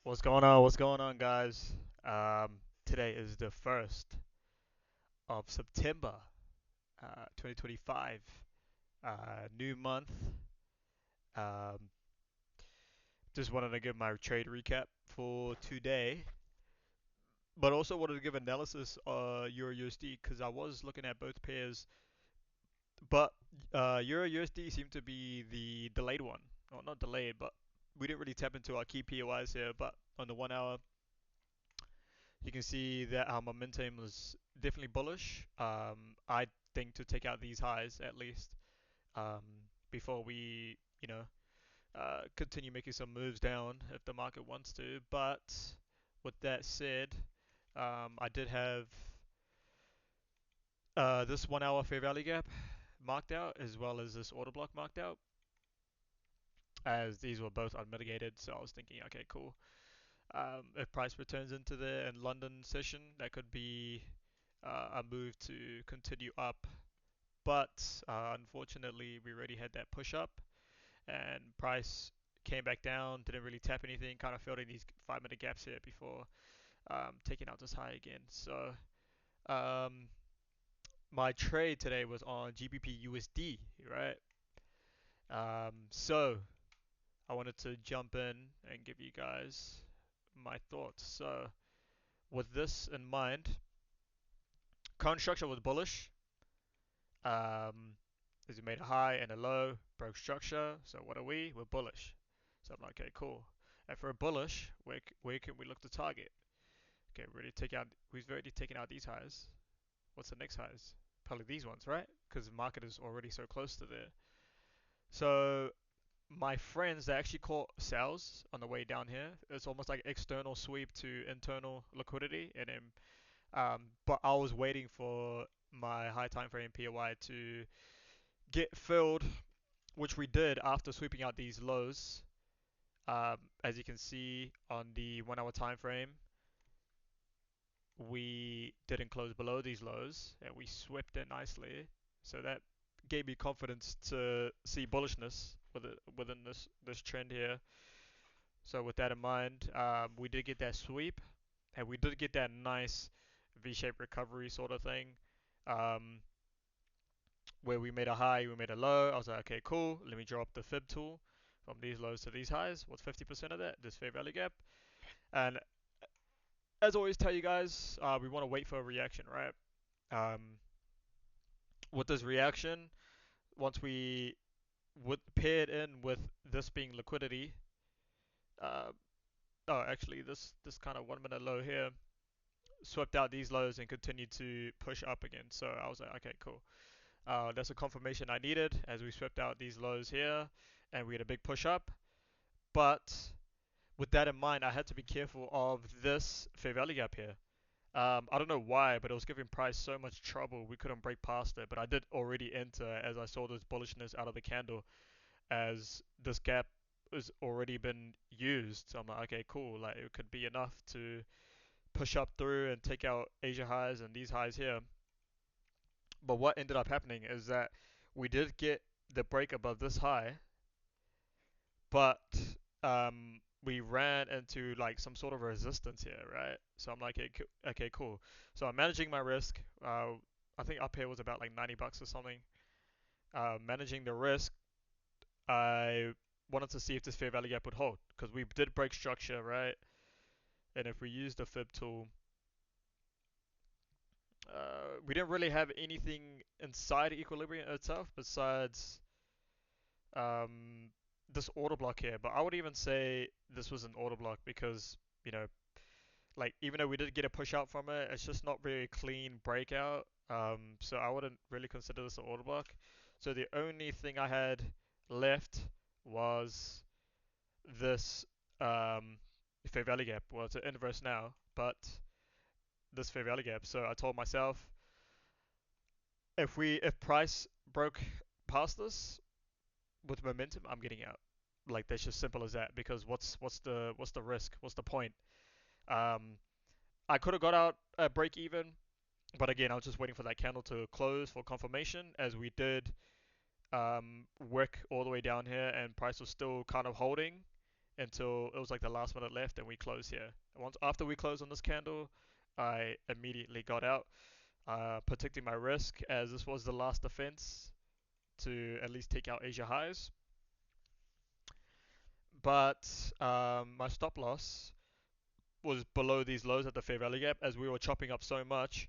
What's going on? What's going on, guys? Today is the 1st of September, 2025. New month. Um, just wanted to give my trade recap for today, but also wanted to give analysis Euro USD because I was looking at both pairs, but Euro USD seemed to be the delayed one. Well, not delayed, but we didn't really tap into our key POIs here. But on the 1 hour, you can see that our momentum was definitely bullish. I think to take out these highs at least um, before we, continue making some moves down if the market wants to. But with that said, I did have this 1 hour fair value gap marked out as well as this order block marked out, as these were both unmitigated. So I was thinking, okay, cool. If price returns into the in London session, that could be a move to continue up. But unfortunately, we already had that push up, and price came back down, didn't really tap anything, kind of filled in these 5 minute gaps here before taking out this high again. So um, my trade today was on GBP USD, right? So I wanted to jump in and give you guys my thoughts. So with this in mind, current structure was bullish. Um, as we made a high and a low, broke structure. So what are we? We're bullish. So I'm like, okay, cool. And for a bullish, where can we look to target? Okay, we've already taken out these highs. What's the next highs? Probably these ones, right? Because the market is already so close to there. So my friends, they actually caught sales on the way down here. It's almost like external sweep to internal liquidity, and then but I was waiting for my high time frame POI to get filled, which we did after sweeping out these lows. As you can see on the 1 hour time frame, we didn't close below these lows and we swept it nicely. So that gave me confidence to see bullishness within this trend here. So with that in mind, we did get that sweep and we did get that nice V-shaped recovery sort of thing. Um, where we made a high, we made a low. I was like, okay, cool. Let me drop the fib tool from these lows to these highs. What's 50% of that? This fair value gap. And as always, tell you guys, we want to wait for a reaction, right? Um, with this reaction, once we would pair it in with this being liquidity, uh, oh, actually, this kind of 1 minute low here swept out these lows and continued to push up again. So I was like, okay, cool. That's a confirmation I needed as we swept out these lows here, and we had a big push up. But with that in mind, I had to be careful of this fair value gap here. I don't know why, but it was giving price so much trouble we couldn't break past it. But I did already enter as I saw this bullishness out of the candle, as this gap has already been used. So I'm like, okay, cool. Like it could be enough to push up through and take out Asia highs and these highs here. But what ended up happening is that we did get the break above this high, but we ran into like some sort of resistance here, right? So I'm like, okay, cool. So I'm managing my risk. I think up here was about like $90 or something. Managing the risk, I wanted to see if this fair value gap would hold because we did break structure, right? And if we use the fib tool, we didn't really have anything inside equilibrium itself besides um, this order block here. But I would even say this was an order block because you know, like even though we did get a push out from it, it's just not very clean breakout. So I wouldn't really consider this an order block. So the only thing I had left was this fair value gap. Well, it's an inverse now, but this fair value gap. So I told myself if price broke past this with momentum, I'm getting out. Like that's just simple as that. Because what's the risk? What's the point? Um, I could have got out at break even, but again, I was just waiting for that candle to close for confirmation, as we did work all the way down here, and price was still kind of holding, until it was like the last minute left and we closed here. Once after we closed on this candle, I immediately got out, protecting my risk as this was the last defense to at least take out Asia highs. But my stop loss was below these lows at the fair value gap as we were chopping up so much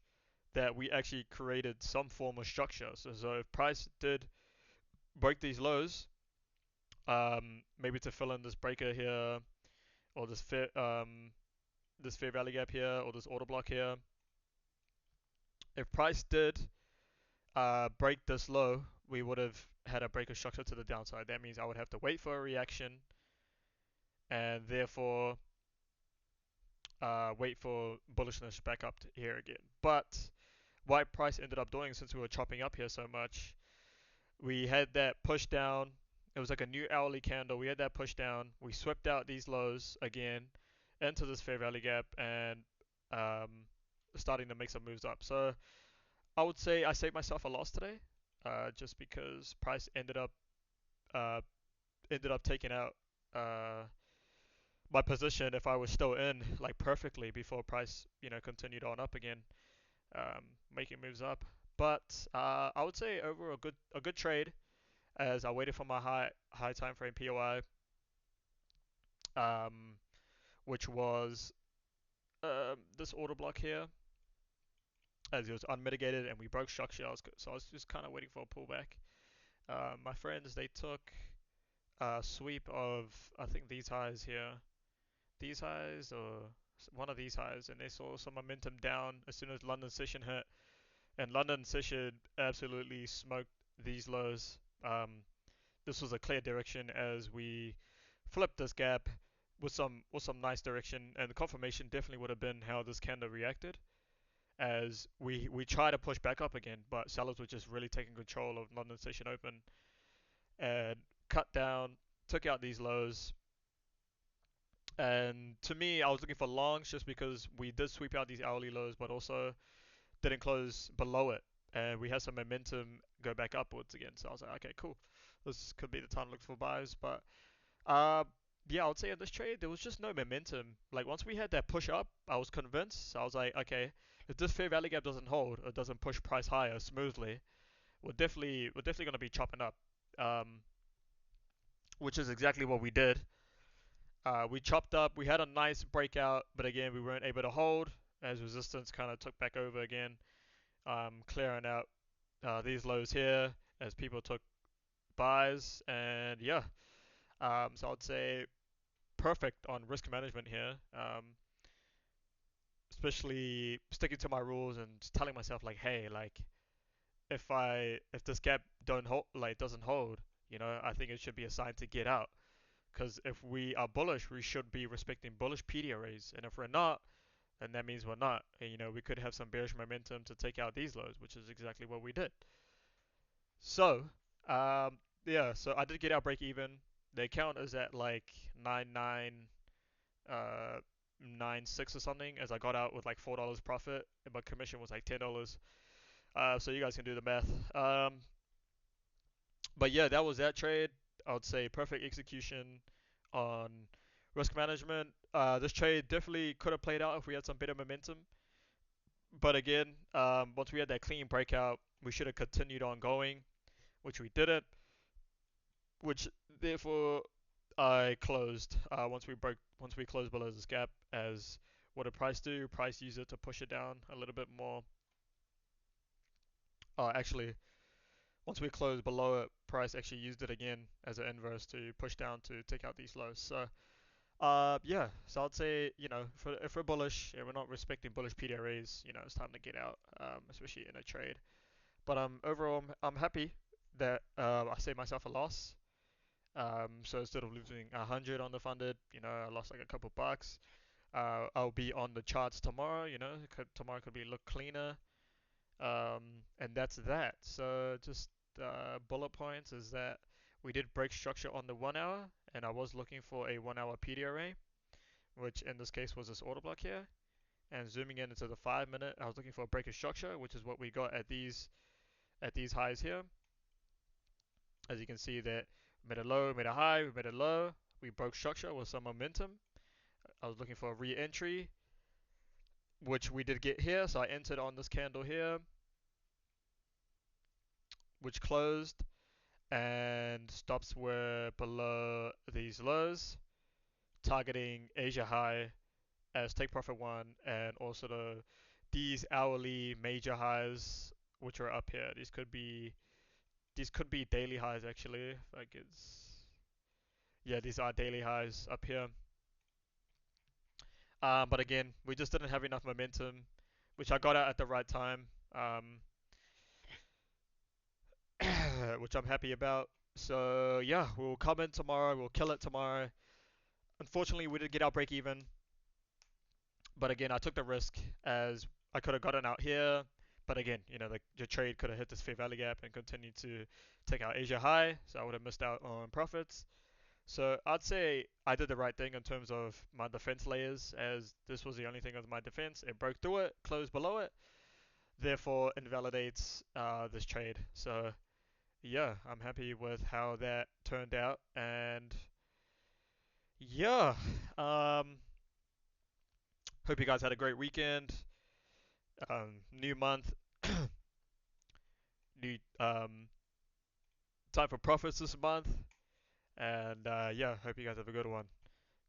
that we actually created some form of structure. So if price did break these lows, maybe to fill in this breaker here or this fair value gap here or this order block here, if price did break this low, we would have had a breaker structure to the downside. That means I would have to wait for a reaction and therefore wait for bullishness back up to here again. But what price ended up doing, since we were chopping up here so much, we had that push down. It was like a new hourly candle. We had that push down. We swept out these lows again into this fair value gap and um, starting to make some moves up. So I would say I saved myself a loss today, just because price uh, ended up taking out uh, my position if I was still in like perfectly before price continued on up again, making moves up. But I would say over a good trade as I waited for my high time frame POI, um, which was this order block here, as it was unmitigated and we broke structure. So I was just kind of waiting for a pullback. My friends, they took a sweep of I think these highs here, these highs or one of these highs, and they saw some momentum down as soon as London session hit, and London session absolutely smoked these lows. This was a clear direction as we flipped this gap with some nice direction, and the confirmation definitely would have been how this candle reacted. As we try to push back up again, but sellers were just really taking control of London Session Open and cut down, took out these lows. And to me, I was looking for longs just because we did sweep out these hourly lows, but also didn't close below it. And we had some momentum go back upwards again. So I was like, okay, cool. This could be the time to look for buys. But uh, yeah, I would say in this trade, there was just no momentum. Like once we had that push up, I was convinced. So I was like, okay, if this fair value gap doesn't hold or doesn't push price higher smoothly, we're definitely going to be chopping up. Um, which is exactly what we did. We chopped up. We had a nice breakout, but again, we weren't able to hold as resistance kind of took back over again, clearing out these lows here as people took buys. And yeah, so I'd say perfect on risk management here, especially sticking to my rules and telling myself like, hey, like if this gap don't hold, like doesn't hold, I think it should be a sign to get out. Because if we are bullish, we should be respecting bullish PDRAs, and if we're not, then that means we're not. And we could have some bearish momentum to take out these lows, which is exactly what we did. So, yeah, so I did get out break even. The account is at like 99 uh 96 or something, as I got out with like $4 profit and my commission was like $10. So you guys can do the math. But yeah, that was that trade. I would say perfect execution on risk management. This trade definitely could have played out if we had some better momentum. But again, once we had that clean breakout, we should have continued on going, which we didn't. Which therefore I closed once we closed below this gap. As what did price do? Price used it to push it down a little bit more. Actually, once we closed below it, price actually used it again as an inverse to push down to take out these lows. So yeah, so I'd say if we're bullish and we're not respecting bullish PDRAs, it's time to get out, especially in a trade. But overall, I'm happy that I saved myself a loss. So instead of losing 100 on the funded, I lost like a couple bucks. I'll be on the charts tomorrow. Tomorrow could be look cleaner. And that's that. So just bullet points is that we did break structure on the 1 hour, and I was looking for a 1 hour PDRA, which in this case was this order block here. And zooming in into the 5 minute, I was looking for a break of structure, which is what we got at these highs here. As you can see that we made a low, made a high, we made a low, We broke structure with some momentum. I was looking for a re-entry, which we did get here. So I entered on this candle here, which closed, and stops were below these lows, targeting Asia high as take profit one, and also these hourly major highs which are up here. These could be daily highs actually. Like it's Yeah, these are daily highs up here. But again, we just didn't have enough momentum, which I got at the right time, which I'm happy about. So yeah, we'll come in tomorrow. We'll kill it tomorrow. Unfortunately, we didn't get our break even, but again, I took the risk as I could have gotten out here. But again, the trade could have hit this fair value gap and continued to take out Asia high, so I would have missed out on profits. So I'd say I did the right thing in terms of my defense layers, as this was the only thing of my defense. It broke through it, closed below it, therefore invalidates this trade. So yeah, I'm happy with how that turned out, and yeah, um, hope you guys had a great weekend. New month, new time for profits this month, and yeah, hope you guys have a good one.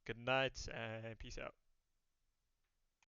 Good night and peace out.